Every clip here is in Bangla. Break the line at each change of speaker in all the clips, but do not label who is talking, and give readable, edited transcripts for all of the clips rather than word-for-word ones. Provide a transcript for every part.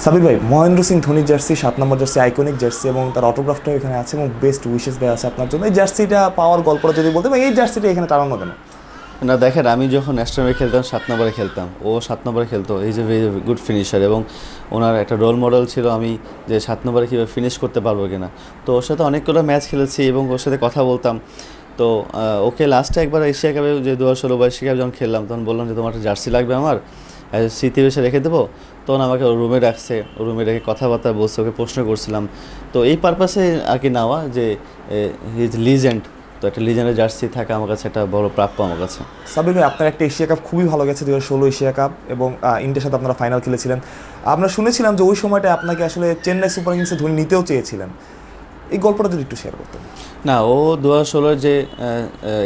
সাবির ভাই, মহেন্দ্র সিং ধোনির জার্সি 7 নম্বর জার্সি, আইকনিক জার্সি এবং তার অটোগ্রাফটাও এখানে আছে এবং বেস্ট উইশেস দেওয়া আছে আপনার জন্য। এই জার্সিটা পাওয়ার গল্পটা যদি বলতে, এবং এই জার্সিটা এখানে টানানো কেন?
না দেখেন, আমি যখন ন্যাশনালে খেলতাম 7 নম্বরে খেলতাম, ও 7 নম্বরে খেলতো। Is a very good finisher এবং ওনার একটা রোল মডেল ছিল আমি, যে 7 নম্বরে কীভাবে ফিনিশ করতে পারবো কিনা। তো ওর সাথে অনেকগুলো ম্যাচ খেলেছি এবং ওর সাথে কথা বলতাম। তো ওকে লাস্টে একবার এশিয়া কাপে, যে 2016 বা এশিয়া কাপ যখন খেললাম, তখন বললাম যে তোমার একটা জার্সি লাগবে আমার, স্মৃতি বেশে রেখে দেবো। তখন আমাকে ওর রুমে রাখছে, ওর রুমে রেখে কথাবার্তা বলছে, ওকে প্রশ্ন করছিলাম। তো এই পারপাসে আর কি নেওয়া, যে হিজ লিজেন্ড, তো একটা লিজেন্ডের জার্সি থাকা আমার কাছে একটা বড় প্রাপ্য আমার কাছে।
সাবির ভাই, আপনার একটা এশিয়া কাপ খুবই ভালো গেছে, 2016 এশিয়া কাপ, এবং ইন্ডিয়ার সাথে আপনারা ফাইনাল খেলেছিলেন। আমরা শুনেছিলাম যে ওই সময়টা আপনাকে আসলে চেন্নাই সুপার কিংসে ধোনি নিতেও চেয়েছিলেন। এই গল্পটা যদি একটু শেয়ার করতেন।
না, ও 2016 যে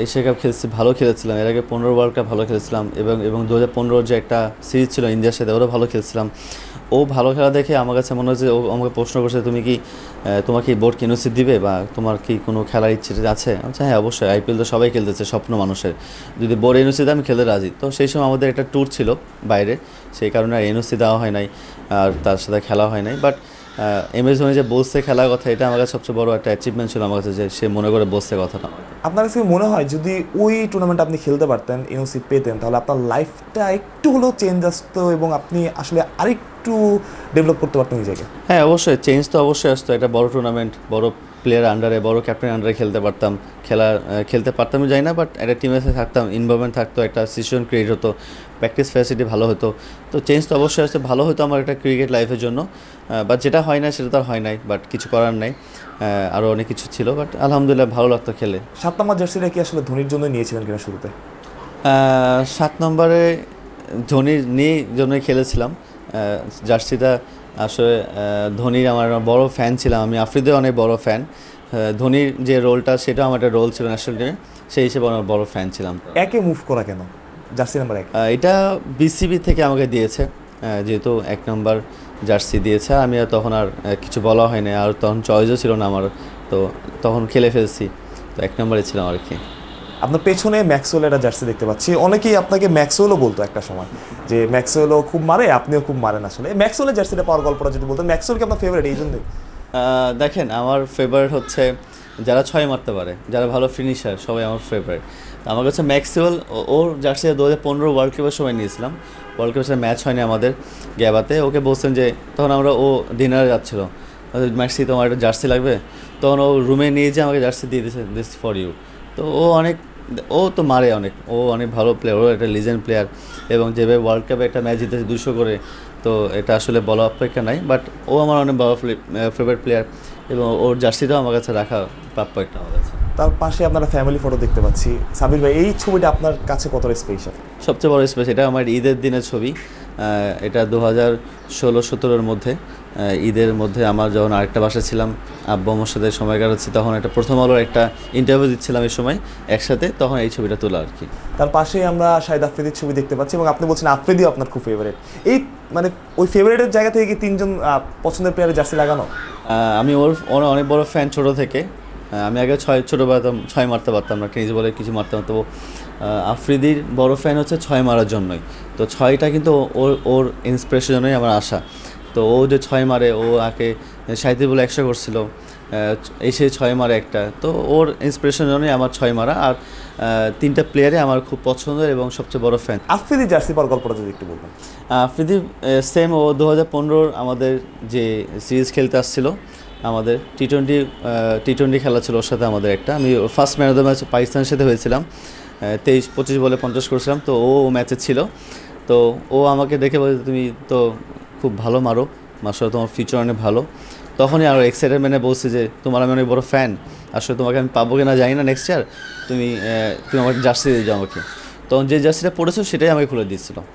এশিয়া কাপ খেলছি, ভালো খেলেছিলাম। এর আগে 15 ওয়ার্ল্ড কাপ ভালো খেলেছিলাম এবং 2015 যে একটা সিরিজ ছিল ইন্ডিয়ার সাথে, ওরও ভালো খেলছিলাম। ও ভালো খেলা দেখে আমার কাছে মনে হচ্ছে, ও আমাকে প্রশ্ন করছে, তোমার কি বোর্ড কিনোসিট দিবে বা তোমার কি কোনো খেলার ইচ্ছে আছে? আচ্ছা হ্যাঁ, অবশ্যই, আইপিএল তো সবাই খেলতেছে, স্বপ্ন মানুষের, যদি বোর্ড এনওসি দেয় আমি খেলতে রাজি। তো সেই সময় আমাদের একটা ট্যুর ছিল বাইরে, সেই কারণে আর এনওসি দেওয়া হয় নাই, আর তার সাথে খেলা হয় নাই। বাট এমএস ধোনি যে বলছে খেলার কথা, এটা আমার কাছে সবচেয়ে বড় একটা অ্যাচিভমেন্ট ছিল আমার কাছে, যে সে মনে করে বলছে কথাটা।
আপনার কাছে মনে হয় যদি ওই টুর্নামেন্ট আপনি খেলতে পারতেন, এনওসি পেতেন, তাহলে আপনার লাইফটা একটু হলেও চেঞ্জ আসতো এবং আপনি আসলে আরেকটু ডেভেলপ করতে পারতেন নিজেকে?
হ্যাঁ, অবশ্যই চেঞ্জ তো অবশ্যই আসতো। এটা বড় টুর্নামেন্ট, বড় প্লেয়ার আন্ডারে, বড় ক্যাপ্টেন আন্ডারে খেলতে পারতাম। খেলতে পারতাম যাই না, বাট একটা টিমের সাথে থাকতাম, ইনভলভমেন্ট থাকতো, একটা সিচুয়েশন ক্রিয়েট হতো, প্র্যাকটিস ফ্যাসিলিটি ভালো হতো। তো চেঞ্জ তো অবশ্যই আসতে ভালো হতো আমার একটা ক্রিকেট লাইফের জন্য। বাট যেটা হয় না সেটা তো আর হয় নাই, বাট কিছু করার নাই। আরও অনেক কিছু ছিল, বাট আলহামদুলিল্লাহ ভালো লাগতো খেলে।
7 নম্বর জার্সিটা কি আসলে ধোনির জন্য নিয়েছিলেন কিনা শুরুতে?
7 নম্বরে ধোনির জন্যই খেলেছিলাম জার্সিটা। আসলে ধোনির আমার বড় ফ্যান ছিলাম আমি, আফ্রিদির অনেক বড় ফ্যান। ধোনির যে রোলটা, সেটাও আমার একটা রোল ছিল ন্যাশনাল টিমে, সেই হিসেবে আমার বড় ফ্যান ছিলাম।
একে মুভ করা কেন জার্সি নাম্বার 1?
এটা বিসিবি থেকে আমাকে দিয়েছে, যেহেতু 1 নম্বর জার্সি দিয়েছে। আমি আর তখন আর কিছু বলা হয়নি, আর তখন চয়েসও ছিল না আমার, তো তখন খেলে ফেলছি। তো 1 নম্বরে ছিলাম আর কি।
আপনার পেছনে ম্যাক্সওয়েলের একটা জার্সি দেখতে পাচ্ছি। অনেকেই আপনাকে ম্যাক্সওয়েলও বলতো একটা সময়, যে ম্যাক্সওয়েলও খুব মারে, আপনিও খুব মারেন। আসলে ম্যাক্সওয়েলের জার্সিটা পাওয়ার গল্পটা যদি বলতেন। ম্যাক্সওয়েল কি আপনার ফেভারিট এই জন্যই?
দেখেন, আমার ফেভারিট হচ্ছে যারা 6 মারতে পারে, যারা ভালো ফিনিশার, সবাই আমার ফেভারিট। আমার কাছে ম্যাক্সওয়েল, ওর জার্সি 2015 ওয়ার্ল্ড কাপের সময় নিয়েছিলাম। ওয়ার্ল্ড কাপের ম্যাচ হয়নি আমাদের গ্যাবাতে। ওকে বলছেন যে, তখন ও ডিনারে যাচ্ছিলো, ম্যাক্সি তোমার একটা জার্সি লাগবে। তখন ও রুমে নিয়ে যেয়ে আমাকে জার্সি দিয়ে দিয়েছে, দিস ফর ইউ। তো ও তো মারে অনেক, ও অনেক ভালো প্লেয়ার, ও একটা লিজেন্ড প্লেয়ার, এবং যেভাবে ওয়ার্ল্ড কাপে একটা ম্যাচ জিতেছে 200 করে, তো এটা আসলে বলা অপেক্ষা নাই। বাট ও আমার অনেক বড় ফেভারিট প্লেয়ার, এবং ওর জার্সিটাও আমার কাছে রাখা প্রাপ্য একটা আমার কাছে।
তার পাশে আপনারা ফ্যামিলি ফটো দেখতে পাচ্ছি। সাবির ভাই, এই ছবিটা আপনার কাছে কতটা স্পেশাল?
সবচেয়ে বড় স্পেশাল, এটা আমার ঈদের দিনের ছবি। এটা 2016-17 মধ্যে, ঈদের মধ্যে আমার যখন আরেকটা বাসা ছিলাম, আব্বু আমার সাথে সময় কাটাচ্ছি, তখন একটা প্রথম আলোর একটা ইন্টারভিউ দিচ্ছিলাম এই সময় একসাথে, তখন এই ছবিটা তোলা আর কি।
তার পাশেই আমরা শাহিদ আফ্রিদির ছবি দেখতে পাচ্ছি, এবং আপনি বলছেন আফ্রিদিও আপনার খুব ফেভারিট। এই মানে ওই ফেভারিটের জায়গা থেকে কি 3জন পছন্দের প্লেয়ারের জার্সি লাগানো?
আমি ওর অনেক বড় ফ্যান ছোটো থেকে। আমি আগে ছোটো পারতাম, 6 মারতে পারতাম না, টেনিস বলে কিছু মারতে পারতাম। তো আফ্রিদির বড় ফ্যান হচ্ছে 6 মারার জন্যই। তো 6টা কিন্তু ওর ইন্সপিরেশনের জন্যই আমার আশা। তো ও যে 6 মারে, ও আগে 37 বলে 100 করছিল, এসে 6 মারে একটা। তো ওর ইন্সপিরেশনের জন্যই আমার 6 মারা। আর 3টা প্লেয়ারে আমার খুব পছন্দের এবং সবচেয়ে বড় ফ্যান।
আফ্রিদি জার্সি পাওয়ার গল্পটা যদি একটু বলতেন।
আফ্রিদি সেম, ও 2015 আমাদের যে সিরিজ খেলতে আসছিল, আমাদের টি-20 খেলা ছিল ওর সাথে আমাদের একটা। আমি first man of the match পাকিস্তানের সাথে হয়েছিলাম, 23-25 বলে 50 করেছিলাম। তো ও ম্যাচে ছিল। তো ও আমাকে দেখে বলে, তুমি তো খুব ভালো মারো, মাশাআল্লাহ তোমার ফিউচার অনেক ভালো। তখনই আরও এক্সাইটেডমেন্টে বলছে যে, তোমার আমি অনেক বড় ফ্যান, আসলে তোমাকে আমি পাবো কিনা জানি না নেক্সট ইয়ার, তুমি আমাকে জার্সি দিয়ে যাও আমাকে। তখন যে জার্সিটা পড়েছো সেটাই আমাকে খুলে দিয়েছিল।